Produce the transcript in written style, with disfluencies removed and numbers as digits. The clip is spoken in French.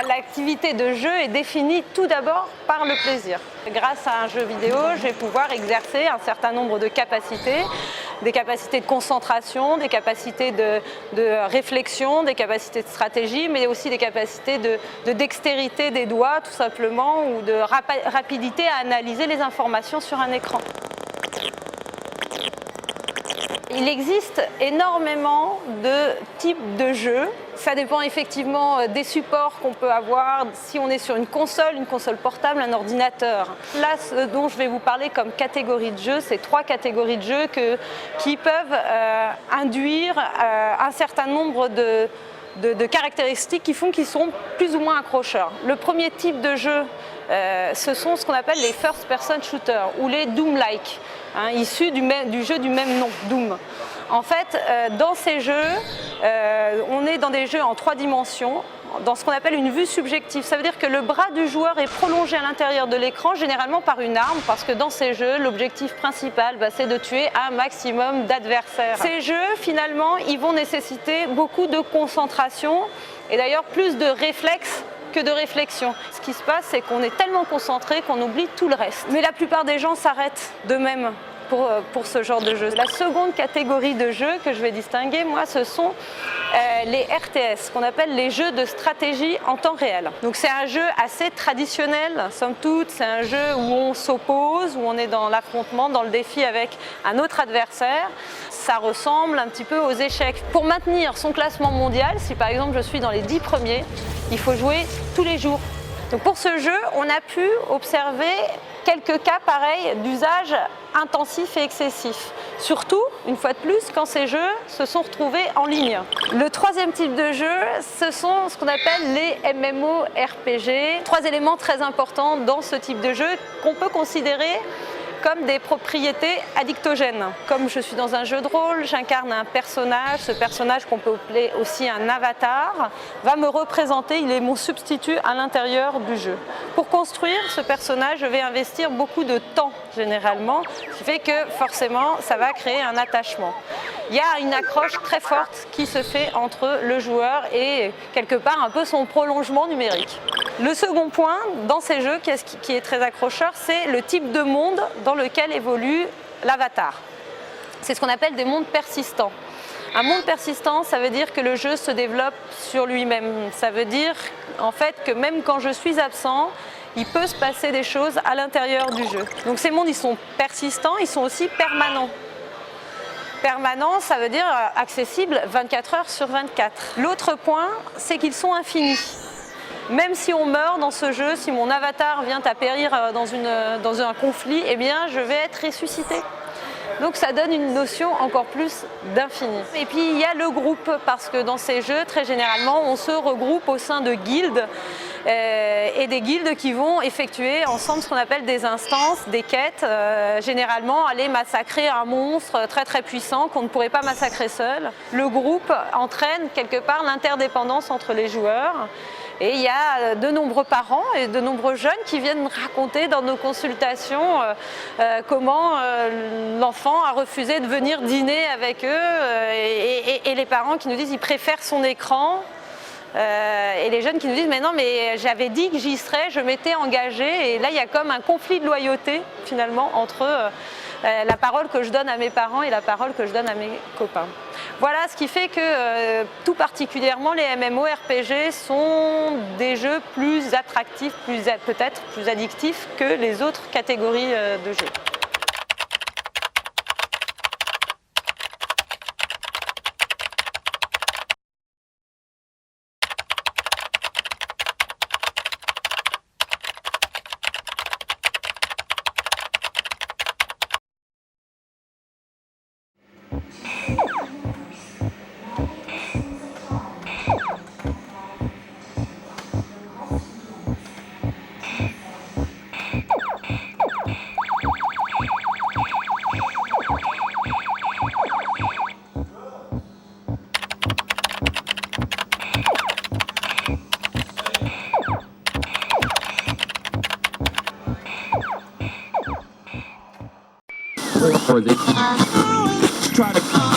L'activité de jeu est définie tout d'abord par le plaisir. Grâce à un jeu vidéo, je vais pouvoir exercer un certain nombre de capacités, des capacités de concentration, des capacités de réflexion, des capacités de stratégie, mais aussi des capacités de dextérité des doigts tout simplement, ou de rapidité à analyser les informations sur un écran. Il existe énormément de types de jeux. Ça dépend effectivement des supports qu'on peut avoir, si on est sur une console portable, un ordinateur. Là, ce dont je vais vous parler comme catégorie de jeux, c'est 3 catégories de jeux qui peuvent induire un certain nombre de caractéristiques qui font qu'ils sont plus ou moins accrocheurs. Le premier type de jeu, ce sont ce qu'on appelle les first-person shooters ou les Doom-like, issus du jeu du même nom, Doom. En fait, dans ces jeux, on est dans des jeux en 3 dimensions, dans ce qu'on appelle une vue subjective. Ça veut dire que le bras du joueur est prolongé à l'intérieur de l'écran, généralement par une arme, parce que dans ces jeux, l'objectif principal, c'est de tuer un maximum d'adversaires. Ces jeux, finalement, ils vont nécessiter beaucoup de concentration, et d'ailleurs plus de réflexes que de réflexion. Ce qui se passe, c'est qu'on est tellement concentré qu'on oublie tout le reste. Mais la plupart des gens s'arrêtent d'eux-mêmes pour ce genre de jeu. La seconde catégorie de jeux que je vais distinguer, moi, ce sont les RTS, qu'on appelle les jeux de stratégie en temps réel. Donc c'est un jeu assez traditionnel, somme toute, c'est un jeu où on s'oppose, où on est dans l'affrontement, dans le défi avec un autre adversaire. Ça ressemble un petit peu aux échecs. Pour maintenir son classement mondial, si par exemple je suis dans les 10 premiers, il faut jouer tous les jours. Donc pour ce jeu, on a pu observer quelques cas pareils d'usage intensif et excessif. Surtout, une fois de plus, quand ces jeux se sont retrouvés en ligne. Le troisième type de jeu, ce sont ce qu'on appelle les MMORPG. 3 éléments très importants dans ce type de jeu qu'on peut considérer comme des propriétés addictogènes. Comme je suis dans un jeu de rôle, j'incarne un personnage, ce personnage qu'on peut appeler aussi un avatar, va me représenter, il est mon substitut à l'intérieur du jeu. Pour construire ce personnage, je vais investir beaucoup de temps généralement, ce qui fait que forcément ça va créer un attachement. Il y a une accroche très forte qui se fait entre le joueur et quelque part un peu son prolongement numérique. Le second point dans ces jeux qui est très accrocheur, c'est le type de monde dans lequel évolue l'avatar. C'est ce qu'on appelle des mondes persistants. Un monde persistant, ça veut dire que le jeu se développe sur lui-même. Ça veut dire en fait que même quand je suis absent, il peut se passer des choses à l'intérieur du jeu. Donc ces mondes, ils sont persistants, ils sont aussi permanents. Permanent, ça veut dire accessible 24 heures sur 24. L'autre point, c'est qu'ils sont infinis. Même si on meurt dans ce jeu, si mon avatar vient à périr dans un conflit, eh bien je vais être ressuscité. Donc ça donne une notion encore plus d'infini. Et puis il y a le groupe, parce que dans ces jeux, très généralement, on se regroupe au sein de guildes, et des guildes qui vont effectuer ensemble ce qu'on appelle des instances, des quêtes, généralement aller massacrer un monstre très très puissant qu'on ne pourrait pas massacrer seul. Le groupe entraîne quelque part l'interdépendance entre les joueurs. Et il y a de nombreux parents et de nombreux jeunes qui viennent raconter dans nos consultations comment l'enfant a refusé de venir dîner avec eux, et les parents qui nous disent qu'ils préfèrent son écran. Et les jeunes qui nous disent mais non, mais j'avais dit que j'y serais, je m'étais engagée, et là il y a comme un conflit de loyauté finalement entre la parole que je donne à mes parents et la parole que je donne à mes copains. Voilà ce qui fait que tout particulièrement les MMORPG sont des jeux plus attractifs, peut-être plus addictifs que les autres catégories de jeux. Try to